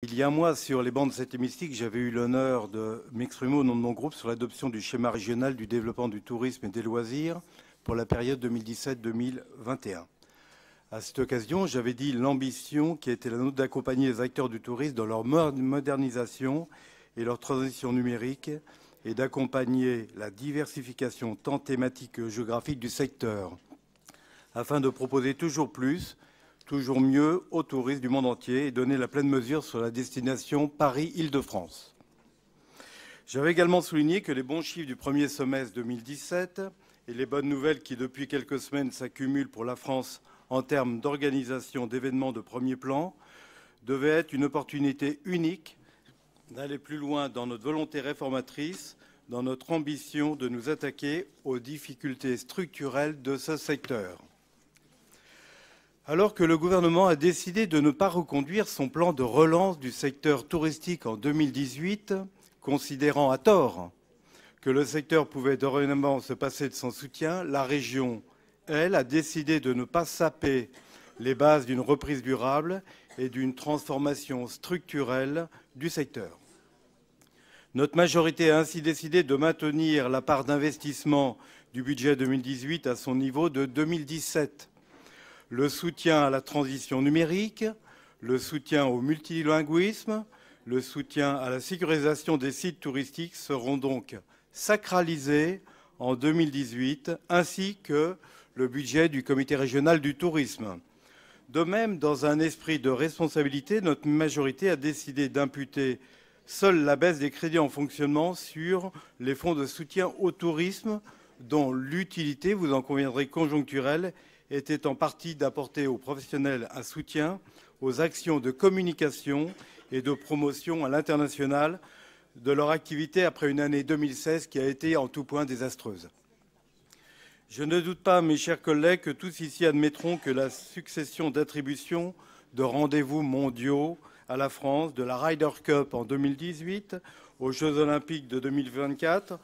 Il y a un mois, sur les bancs de cet hémicycle, j'avais eu l'honneur de m'exprimer au nom de mon groupe sur l'adoption du schéma régional du développement du tourisme et des loisirs pour la période 2017-2021. À cette occasion, j'avais dit l'ambition qui était la nôtre d'accompagner les acteurs du tourisme dans leur modernisation et leur transition numérique et d'accompagner la diversification tant thématique que géographique du secteur afin de proposer toujours plus, toujours mieux aux touristes du monde entier et donner la pleine mesure sur la destination Paris-Île-de-France. J'avais également souligné que les bons chiffres du premier semestre 2017 et les bonnes nouvelles qui, depuis quelques semaines, s'accumulent pour la France en termes d'organisation d'événements de premier plan devaient être une opportunité unique d'aller plus loin dans notre volonté réformatrice, dans notre ambition de nous attaquer aux difficultés structurelles de ce secteur. Alors que le gouvernement a décidé de ne pas reconduire son plan de relance du secteur touristique en 2018, considérant à tort que le secteur pouvait dorénavant se passer de son soutien, la région, elle, a décidé de ne pas saper les bases d'une reprise durable et d'une transformation structurelle du secteur. Notre majorité a ainsi décidé de maintenir la part d'investissement du budget 2018 à son niveau de 2017. Le soutien à la transition numérique, le soutien au multilinguisme, le soutien à la sécurisation des sites touristiques seront donc sacralisés en 2018, ainsi que le budget du comité régional du tourisme. De même, dans un esprit de responsabilité, notre majorité a décidé d'imputer seule la baisse des crédits en fonctionnement sur les fonds de soutien au tourisme, dont l'utilité, vous en conviendrez, conjoncturelle, était en partie d'apporter aux professionnels un soutien aux actions de communication et de promotion à l'international de leur activité après une année 2016 qui a été en tout point désastreuse. Je ne doute pas, mes chers collègues, que tous ici admettront que la succession d'attributions de rendez-vous mondiaux à la France, de la Ryder Cup en 2018 aux Jeux Olympiques de 2024,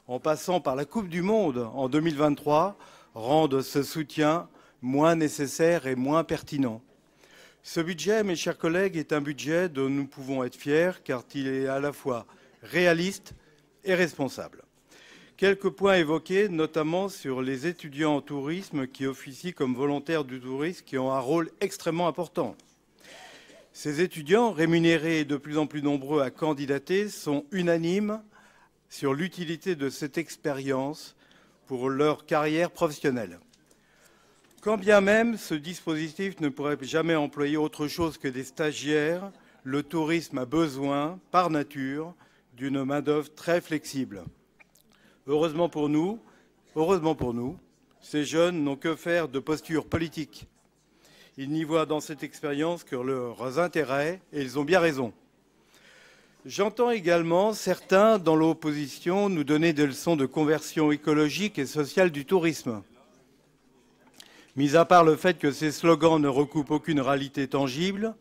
en passant par la Coupe du Monde en 2023, rendent ce soutien moins nécessaire et moins pertinent. Ce budget, mes chers collègues, est un budget dont nous pouvons être fiers car il est à la fois réaliste et responsable. Quelques points évoqués, notamment sur les étudiants en tourisme qui officient comme volontaires du tourisme, qui ont un rôle extrêmement important. Ces étudiants, rémunérés et de plus en plus nombreux à candidater, sont unanimes sur l'utilité de cette expérience pour leur carrière professionnelle. Quand bien même ce dispositif ne pourrait jamais employer autre chose que des stagiaires, le tourisme a besoin, par nature, d'une main-d'œuvre très flexible. Heureusement pour nous, ces jeunes n'ont que faire de postures politiques. Ils n'y voient dans cette expérience que leurs intérêts, et ils ont bien raison. J'entends également certains, dans l'opposition, nous donner des leçons de conversion écologique et sociale du tourisme. Mis à part le fait que ces slogans ne recoupent aucune réalité tangible,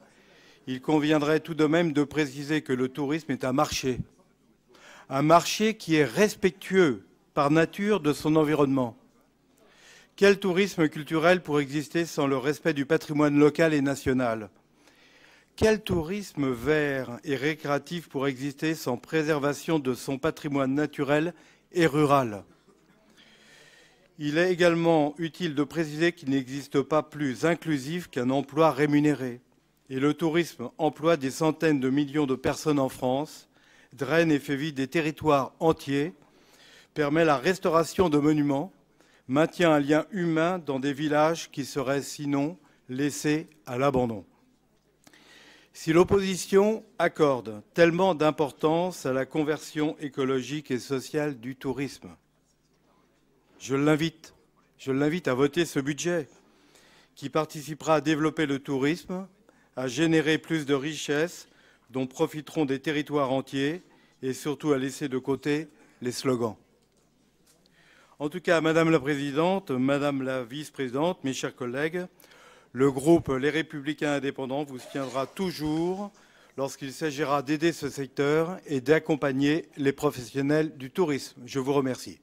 il conviendrait tout de même de préciser que le tourisme est un marché qui est respectueux par nature de son environnement. Quel tourisme culturel pourrait exister sans le respect du patrimoine local et national ? Quel tourisme vert et récréatif pourrait exister sans préservation de son patrimoine naturel et rural ? Il est également utile de préciser qu'il n'existe pas plus inclusif qu'un emploi rémunéré. Et le tourisme emploie des centaines de millions de personnes en France, draine et fait vivre des territoires entiers, permet la restauration de monuments, maintient un lien humain dans des villages qui seraient sinon laissés à l'abandon. Si l'opposition accorde tellement d'importance à la conversion écologique et sociale du tourisme, je l'invite à voter ce budget qui participera à développer le tourisme, à générer plus de richesses dont profiteront des territoires entiers et surtout à laisser de côté les slogans. En tout cas, Madame la Présidente, Madame la Vice-Présidente, mes chers collègues, le groupe Les Républicains indépendants vous soutiendra toujours lorsqu'il s'agira d'aider ce secteur et d'accompagner les professionnels du tourisme. Je vous remercie.